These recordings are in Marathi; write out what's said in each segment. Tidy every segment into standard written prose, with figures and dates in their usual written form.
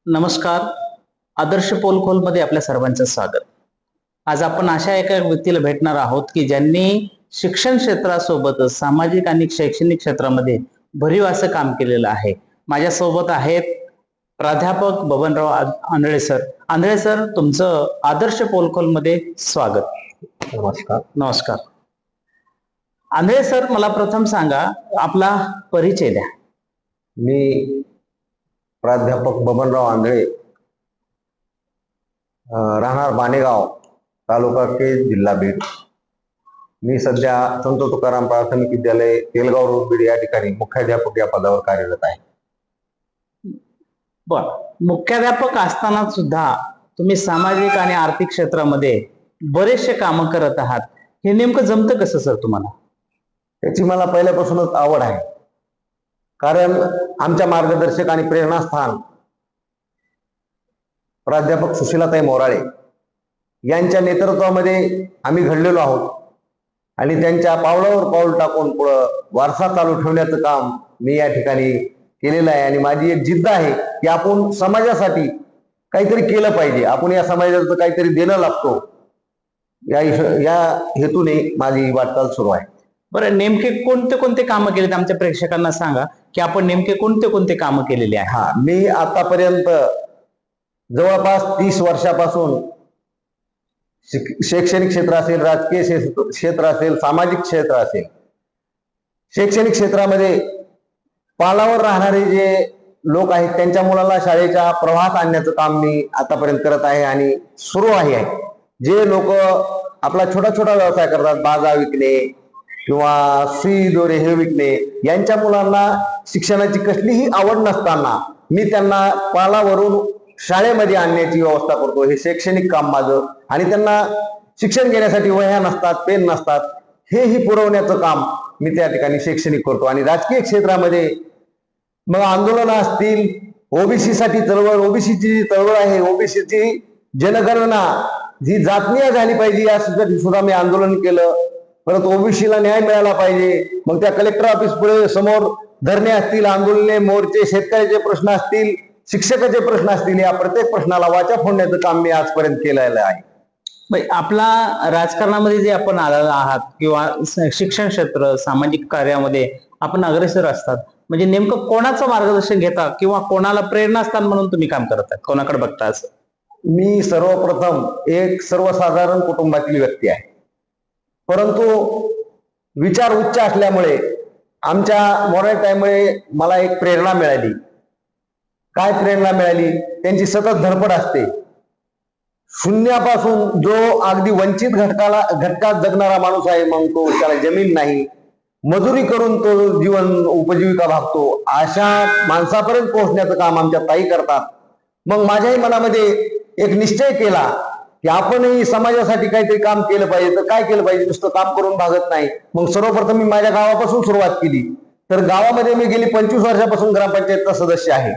नमस्कार. आदर्श पोलखोलमध्ये आपल्या सर्वांचं स्वागत. आज आपण अशा एका व्यक्तीला भेटणार आहोत की ज्यांनी शिक्षण क्षेत्रासोबतच सामाजिक आणि शैक्षणिक क्षेत्रामध्ये भरीव असं काम केलेलं आहे. माझ्यासोबत आहेत प्राध्यापक बबनराव आंधळे सर. आंधळे सर, तुमचं आदर्श पोलखोलमध्ये स्वागत. नमस्कार. नमस्कार. आंधळे सर, मला प्रथम सांगा, आपला परिचय द्या. मी प्राध्यापक बबनराव आंधळे, राहणार बाणेगाव, तालुका केज, जिल्हा बीड. मी सध्या संत तुकाराम प्राथमिक विद्यालय तेलगाव रोड बीड या ठिकाणी मुख्याध्यापक या पदावर कार्यरत आहे. बर, मुख्याध्यापक असताना सुद्धा तुम्ही सामाजिक आणि आर्थिक क्षेत्रामध्ये बरेचसे कामं करत आहात. हे नेमकं जमतं कसं सर तुम्हाला? त्याची मला पहिल्यापासूनच आवड आहे. कारण आमच्या मार्गदर्शक आणि प्रेरणास्थान प्राध्यापक सुशीलाताई मोराळे यांच्या नेतृत्वामध्ये आम्ही घडलेलो आहोत आणि त्यांच्या पावलावर पाऊल टाकून पुढं वारसा चालू ठेवण्याचं काम मी या ठिकाणी केलेलं आहे. आणि माझी एक जिद्द आहे की आपण समाजासाठी काहीतरी केलं पाहिजे, आपण या समाजाचं काहीतरी देणं लागतो, या हेतूने माझी वाटचाल सुरू आहे. बरं, नेमके कोणते कोणते कामं केलेत आमच्या प्रेक्षकांना सांगा की आपण नेमके कोणते कोणते कामं केलेले आहे. मी आतापर्यंत जवळपास 30 वर्षापासून शैक्षणिक क्षेत्र असेल, राजकीय क्षेत्र असेल, सामाजिक क्षेत्र असेल, शैक्षणिक क्षेत्रामध्ये पालावर राहणारे जे लोक आहेत त्यांच्या मुलाला शाळेच्या प्रवाहात आणण्याचं काम मी आतापर्यंत करत आहे आणि सुरू आहे. जे लोक आपला छोटा छोटा व्यवसाय करतात, बाजा विकणे किंवा सुई दोरे हे विकणे, यांच्या मुलांना शिक्षणाची कसलीही आवड नसताना मी त्यांना पालावरून शाळेमध्ये आणण्याची व्यवस्था करतो. हे शैक्षणिक काम माझं. आणि त्यांना शिक्षण घेण्यासाठी वह्या नसतात, पेन नसतात, हेही पुरवण्याचं काम मी त्या ठिकाणी शैक्षणिक करतो. आणि राजकीय क्षेत्रामध्ये मग आंदोलनं असतील, ओबीसी साठी चळवळ, ओबीसीची जी चळवळ आहे, ओबीसीची जनगणना जी जातनीय झाली पाहिजे यासाठी सुद्धा मी आंदोलन केलं. परत ओबीसीला न्याय मिळाला पाहिजे, मग त्या कलेक्टर ऑफिस पुढे समोर धरणे असतील, आंदोलने, मोर्चे, शेतकऱ्याचे प्रश्न असतील, शिक्षकाचे प्रश्न असतील, या प्रत्येक प्रश्नाला वाचा फोडण्याचं काम मी आजपर्यंत केलेलं आहे. आपला राजकारणामध्ये जे आपण आलेला आहात किंवा शिक्षण क्षेत्र, सामाजिक कार्यामध्ये आपण अग्रेसर असतात, म्हणजे नेमकं कोणाचं मार्गदर्शन घेता किंवा कोणाला प्रेरणास्थान म्हणून तुम्ही काम करत आहात, कोणाकडे बघता? असं मी सर्वप्रथम एक सर्वसाधारण कुटुंबातील व्यक्ती आहे, परंतु विचार उच्च असल्यामुळे आमच्या मॉडर्न टाइममुळे मला एक प्रेरणा मिळाली. काय प्रेरणा मिळाली? त्यांची सतत धडपड असते. शून्यापासून जो अगदी वंचित घटकात जगणारा माणूस आहे, मग तो त्याला जमीन नाही, मजुरी करून तो जीवन उपजीविका भागतो, अशा माणसापर्यंत पोहोचण्याचं काम आमच्या ताई करतात. मग माझ्याही मनामध्ये एक निश्चय केला की आपणही समाजासाठी काहीतरी काम केलं पाहिजे. तर काय केलं पाहिजे? नुसतं काम करून भागत नाही. मग सर्वप्रथम मी माझ्या गावापासून सुरुवात केली. तर गावामध्ये मी गेली 25 वर्षापासून ग्रामपंचायतचा सदस्य आहे.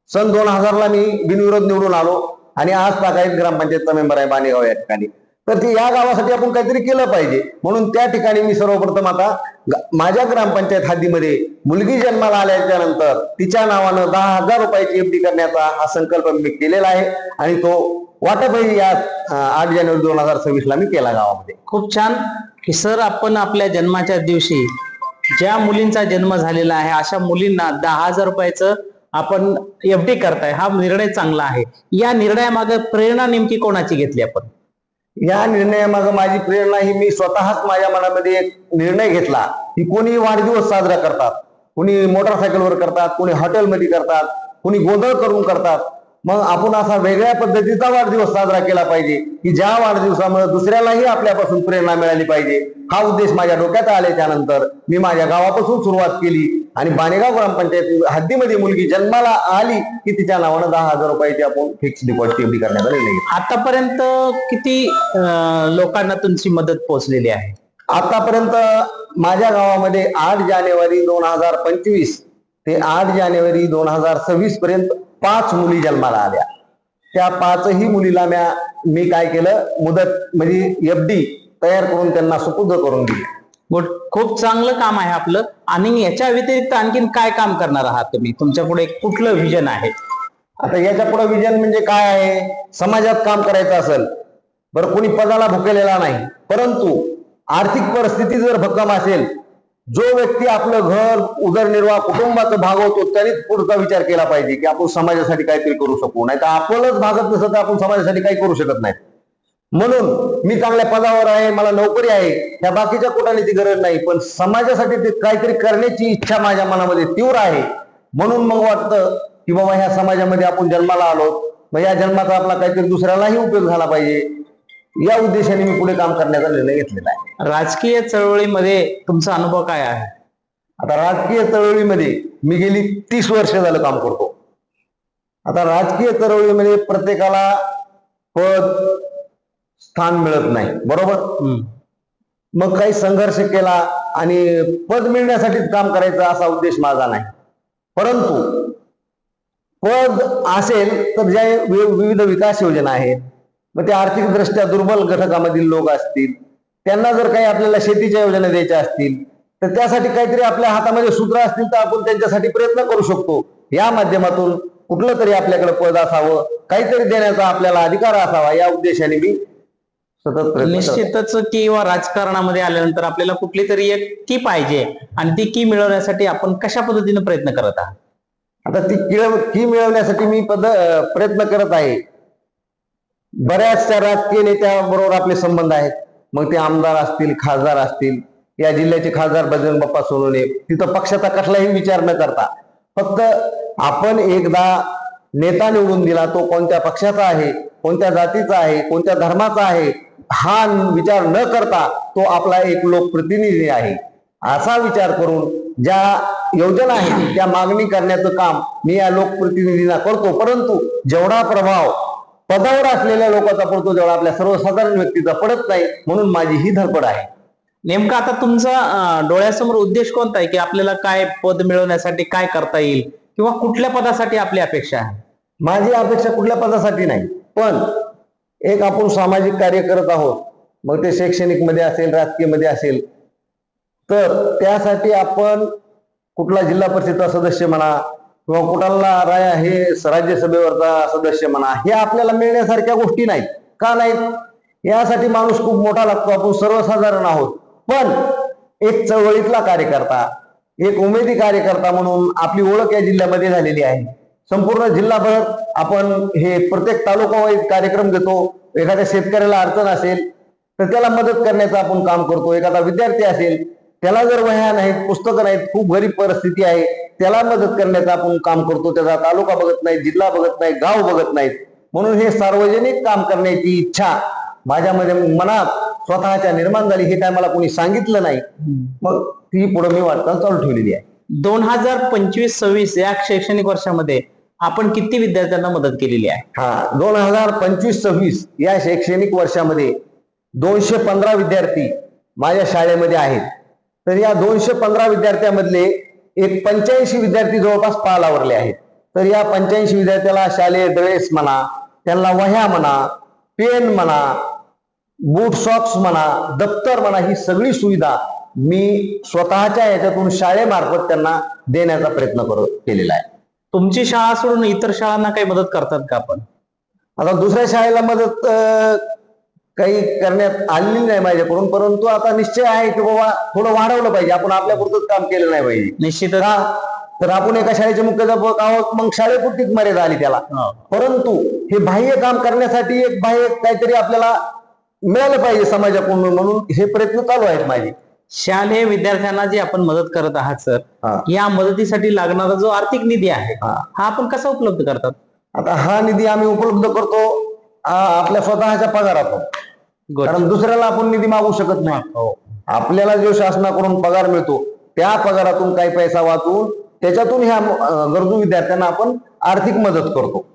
सन 2000ला मी बिनविरोध निवडून आलो आणि आज तागायत ग्रामपंचायतचा मेंबर आहे बाणेगाव या ठिकाणी. तर ते या गावासाठी आपण काहीतरी केलं पाहिजे, म्हणून त्या ठिकाणी मी सर्वप्रथम आता माझ्या ग्रामपंचायत हद्दीमध्ये मुलगी जन्माला आल्याच्या नंतर तिच्या नावानं 10,000 रुपयाची एफडी करण्याचा हा संकल्प मी केलेला आहे आणि तो वाटपही या 8 जानेवारी 2026ला मी केला गावामध्ये. खूप छान की सर, आपण आपल्या जन्माच्या दिवशी ज्या मुलींचा जन्म झालेला आहे अशा मुलींना 10,000 रुपयाचं आपण एफडी करताय, हा निर्णय चांगला आहे. या निर्णयामागे प्रेरणा नेमकी कोणाची घेतली आपण? या निर्णयामागे माझी प्रेरणा ही मी स्वतःच माझ्या मनामध्ये एक निर्णय घेतला की कोणी वाढदिवस साजरा करतात, कोणी मोटरसायकलवर करतात, कोणी हॉटेलमध्ये करतात, कोणी गोंधळ करून करतात. मग आपण असा वेगळ्या पद्धतीचा वाढदिवस साजरा केला पाहिजे की ज्या वाढदिवसामुळे दुसऱ्यालाही आपल्यापासून प्रेरणा मिळाली पाहिजे. हा उद्देश माझ्या डोक्यात आल्याच्या नंतर मी माझ्या गावापासून सुरुवात केली आणि बाणेगाव ग्रामपंचायत हद्दीमध्ये मुलगी जन्माला आली की तिच्या नावानं 10,000 रुपयाची आपण फिक्स डिपॉझिट एफडी करण्याचा निर्णय घेतला. आतापर्यंत किती लोकांना तुमची मदत पोहोचलेली आहे? आतापर्यंत माझ्या गावामध्ये 8 जानेवारी 2025 ते 8 जानेवारी 2026 पर्यंत 5 मुली जन्माला आल्या. त्या 5ही मुलीला मी काय केलं, मुदत म्हणजे एफडी तयार करून त्यांना सुपूर्द करून दिली. खूप चांगलं काम आहे आपलं. आणि याच्या व्यतिरिक्त आणखीन काय काम करणार आहात तुम्ही? तुमच्याकडे कुठलं व्हिजन आहे? आता याच्या पुढे विजन म्हणजे काय आहे? समाजात काम करायचं असेल, बरं कोणी पदाला भुकेलेला नाही, परंतु आर्थिक परिस्थिती जर भक्कम असेल, जो व्यक्ती आपलं घर उदरनिर्वाह कुटुंबाचं भागवतो त्यानेच पुढचा विचार केला पाहिजे की आपण समाजासाठी काहीतरी करू शकू, नाही तर आपणच भागत नसत तर आपण समाजासाठी काही करू शकत नाही. म्हणून मी चांगल्या पदावर आहे, मला नोकरी आहे, त्या बाकीच्या कुठानेची गरज नाही, पण समाजासाठी ते काहीतरी करण्याची इच्छा माझ्या मनामध्ये तीव्र आहे. म्हणून मग वाटतं की बाबा ह्या समाजामध्ये आपण जन्माला आलो, मग या जन्माचा आपला काहीतरी दुसऱ्यालाही उपयोग झाला पाहिजे, या उद्देशाने मी पुढे काम करण्याचा निर्णय घेतलेला आहे. राजकीय चळवळीमध्ये तुमचा अनुभव काय आहे? आता राजकीय चळवळीमध्ये मी गेली 30 वर्ष झालं काम करतो. आता राजकीय चळवळीमध्ये प्रत्येकाला पद स्थान मिळत नाही, बरोबर. मग काही संघर्ष केला आणि पद मिळण्यासाठीच काम करायचं असा उद्देश माझा नाही, परंतु पद असेल तर ज्या विविध विकास योजना आहेत, मग ते आर्थिकदृष्ट्या दुर्बल घटकामधील लोक असतील, त्यांना जर काही आपल्याला शेतीच्या योजना द्यायच्या असतील तर त्यासाठी काहीतरी आपल्या हातामध्ये सूत्र असतील तर आपण त्यांच्यासाठी प्रयत्न करू शकतो. या माध्यमातून कुठलं तरी आपल्याकडे पद असावं, काहीतरी देण्याचा आपल्याला अधिकार असावा, या उद्देशाने मी सतत प्रयत्न करतो. निश्चितच किंवा राजकारणामध्ये आल्यानंतर आपल्याला कुठली तरी एक की पाहिजे आणि ती की मिळवण्यासाठी आपण कशा पद्धतीने प्रयत्न करत आहात? आता ती की मिळवण्यासाठी मी प्रयत्न करत आहे. बऱ्याचशा राजकीय नेत्याबरोबर आपले संबंध आहेत, मग ते आमदार असतील, खासदार असतील. या जिल्ह्याचे खासदार बजरंग बाप्पा सोनवणे, तिथं पक्षाचा कसलाही विचार न करता फक्त आपण एकदा नेता निवडून दिला, तो कोणत्या पक्षाचा आहे, कोणत्या जातीचा आहे, कोणत्या धर्माचा आहे, हा विचार न करता तो आपला एक लोकप्रतिनिधी आहे, असा विचार करून ज्या योजना आहेत त्या मागणी करण्याचं काम मी या लोकप्रतिनिधींना करतो. परंतु जेवढा प्रभाव पदावर असलेल्या लोकांचा पडतो तेवढा आपल्या सर्वसाधारण व्यक्तीचा पडत नाही, म्हणून माझी ही धडपड आहे. नेमका आता तुमचा डोळ्यासमोर उद्देश कोणता आहे की आपल्याला काय पद मिळवण्यासाठी काय करता येईल किंवा कुठल्या पदासाठी आपली अपेक्षा आहे? माझी अपेक्षा कुठल्या पदासाठी नाही, पण एक आपण सामाजिक कार्य करत आहोत, मग ते शैक्षणिक मध्ये असेल, राजकीय मध्ये असेल, तर त्यासाठी आपण कुठला जिल्हा परिषदचा सदस्य म्हणा किंवा कुठला हे राज्यसभेवरचा सदस्य म्हणा, हे आपल्याला मिळण्यासारख्या गोष्टी नाहीत. का नाहीत? यासाठी माणूस खूप मोठा लागतो, आपण सर्वसाधारण आहोत, पण एक चळवळीतला कार्यकर्ता, एक उमेदी कार्यकर्ता म्हणून आपली ओळख या जिल्ह्यामध्ये झालेली आहे. संपूर्ण जिल्हाभर आपण हे प्रत्येक तालुका वाईज कार्यक्रम घेतो. एखाद्या शेतकऱ्याला अडचण असेल तर त्याला मदत करण्याचं आपण काम करतो. एखादा विद्यार्थी असेल, त्याला जर वह्या नाहीत, पुस्तकं नाहीत, खूप गरीब परिस्थिती आहे, त्याला मदत करण्याचं आपण काम करतो. त्याचा तालुका बघत नाही, जिल्हा बघत नाही, गाव बघत नाहीत. म्हणून हे सार्वजनिक काम करण्याची इच्छा माझ्यामध्ये मनात स्वतःच्या निर्माण झाली. हे काय मला कोणी सांगितलं नाही, मग ती पुढे मी वाटचाल चालू ठेवलेली आहे. 2025-26 या शैक्षणिक वर्षामध्ये आपण किती विद्यार्थ्यांना मदत केलेली आहे? 2025-26 या शैक्षणिक वर्षामध्ये 215 विद्यार्थी माझ्या शाळेमध्ये आहेत. तर या 215 विद्यार्थ्यांमधले एक 85 विद्यार्थी जवळपास पालावरले आहेत. तर या 85 विद्यार्थ्याला शालेय ड्रेस म्हणा, त्यांना वह्या म्हणा, पेन म्हणा, बूट सॉक्स म्हणा, दप्तर म्हणा, ही सगळी सुविधा मी स्वतःच्या याच्यातून शाळेमार्फत त्यांना देण्याचा प्रयत्न केलेला आहे. तुमची शाळा सोडून इतर शाळांना काही मदत करतात का आपण? आता दुसऱ्या शाळेला मदत काही करण्यात आलेली नाही माझ्याकडून, परंतु आता निश्चय आहे की बाबा थोडं वाढवलं पाहिजे. आपण आपल्यापुरतंच काम केलं नाही पाहिजे. निश्चितच. तर आपण एका शाळेचे मुख्याध्यापक आहोत, मग शाळेपुरतीच मर्यादा आली त्याला. परंतु हे बाह्य काम करण्यासाठी एक बाह्य काहीतरी आपल्याला मिळालं पाहिजे समाजाकडून, म्हणून हे प्रयत्न चालू आहेत माझे. शालेय विद्यार्थ्यांना जी आपण मदत करत आहात सर, या मदतीसाठी लागणारा जो आर्थिक निधी आहे हा आपण कसा उपलब्ध करतात? आता हा निधी आम्ही उपलब्ध करतो आपल्या स्वतःच्या पगारातून, कारण दुसऱ्याला आपण निधी मागू शकत नाही. आपल्याला जो शासनाकडून पगार मिळतो त्या पगारातून काही पैसा वाचून त्याच्यातून ह्या गरजू विद्यार्थ्यांना आपण आर्थिक मदत करतो.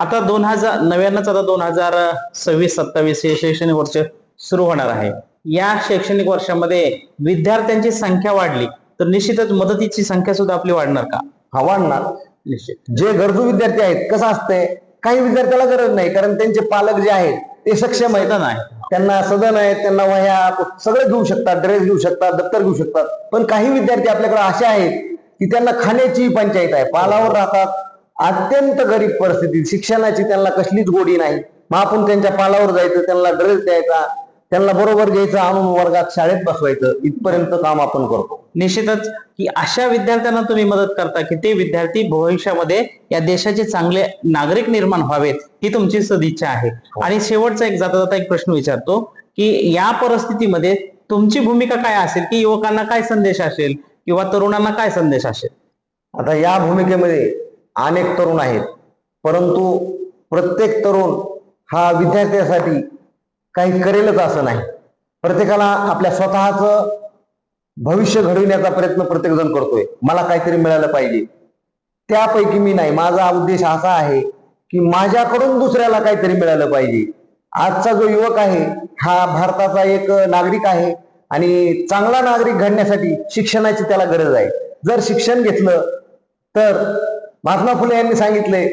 आता 2026-27 हे शैक्षणिक वर्ष सुरू होणार आहे. या शैक्षणिक वर्षामध्ये विद्यार्थ्यांची संख्या वाढली तर निश्चितच मदतीची संख्या सुद्धा आपली वाढणार का? हा, वाढणार निश्चित. जे गरजू विद्यार्थी आहेत, कसं असतंय, काही विद्यार्थ्याला गरज नाही, कारण त्यांचे पालक जे आहेत ते सक्षम आहेत, त्यांना सदन आहेत, त्यांना वह्या सगळं घेऊ शकतात, ड्रेस घेऊ शकतात, दप्तर घेऊ शकतात. पण काही विद्यार्थी आपल्याकडे असे आहेत की त्यांना खाण्याची पंचायत आहे, पालावर राहतात, अत्यंत गरीब परिस्थिती, शिक्षणाची त्यांना कसलीच गोडी नाही. मग आपण त्यांच्या पालावर जायचं, त्यांना ड्रेस द्यायचा, त्यांना बरोबर घ्यायचं, आणून वर्गात शाळेत बसवायचं, इथपर्यंत काम आपण करतो. निश्चितच की अशा विद्यार्थ्यांना तुम्ही मदत करता की ते विद्यार्थी भविष्यामध्ये या देशाचे चांगले नागरिक निर्माण व्हावेत, ही तुमची सदिच्छा आहे. आणि शेवटचा एक जाता जाता एक प्रश्न विचारतो की या परिस्थितीमध्ये तुमची भूमिका काय असेल, की युवकांना काय संदेश असेल किंवा तरुणांना काय संदेश असेल? आता या भूमिकेमध्ये अनेक तरुण आहेत, परंतु प्रत्येक तरुण हा विद्यार्थ्यासाठी काही करेलच असं नाही. प्रत्येकाला आपल्या स्वतःचं भविष्य घडविण्याचा प्रयत्न प्रत्येक जण करतोय. मला काहीतरी मिळालं पाहिजे, त्यापैकी मी नाही. माझा उद्देश असा आहे की माझ्याकडून दुसऱ्याला काहीतरी मिळालं पाहिजे. आजचा जो युवक आहे हा भारताचा एक नागरिक आहे आणि चांगला नागरिक घडण्यासाठी शिक्षणाची त्याला गरज आहे. जर शिक्षण घेतलं तर महात्मा फुले यांनी सांगितले,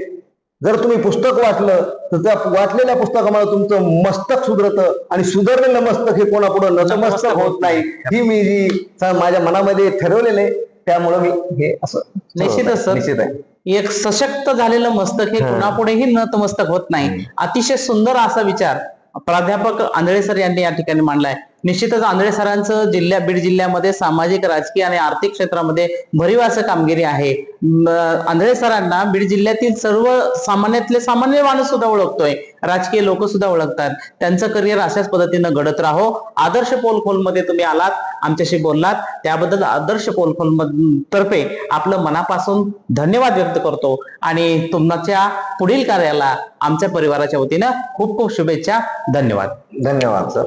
जर तुम्ही पुस्तक वाचलं तर त्या वाचलेल्या पुस्तकामुळे तुमचं मस्तक सुधरतं आणि सुधारलेलं मस्तक हे कोणापुढे नतमस्तक होत नाही. ही मी जी माझ्या मनामध्ये ठरवलेलं आहे, त्यामुळे मी हे असं निश्चितच सर. निश्चित आहे. एक सशक्त झालेलं मस्तक हे कुणापुढेही नतमस्तक होत नाही. अतिशय सुंदर असा विचार प्राध्यापक आंधळे सर यांनी या ठिकाणी मांडलाय. निश्चितच आंधळे सरांचं बीड जिल्ह्यामध्ये सामाजिक, राजकीय आणि आर्थिक क्षेत्रामध्ये भरीव असं कामगिरी आहे. आंधळे सरांना बीड जिल्ह्यातील सर्व सामान्यातले सामान्य माणूस सुद्धा ओळखतोय, राजकीय लोक सुद्धा ओळखतात. त्यांचं करिअर अशाच पद्धतीनं घडत राहो. आदर्श पोलखोलमध्ये तुम्ही आलात, आमच्याशी बोललात, त्याबद्दल आदर्श पोलखोल तर्फे आपलं मनापासून धन्यवाद व्यक्त करतो आणि तुमच्या पुढील कार्याला आमच्या परिवाराच्या वतीनं खूप खूप शुभेच्छा. धन्यवाद. धन्यवाद सर.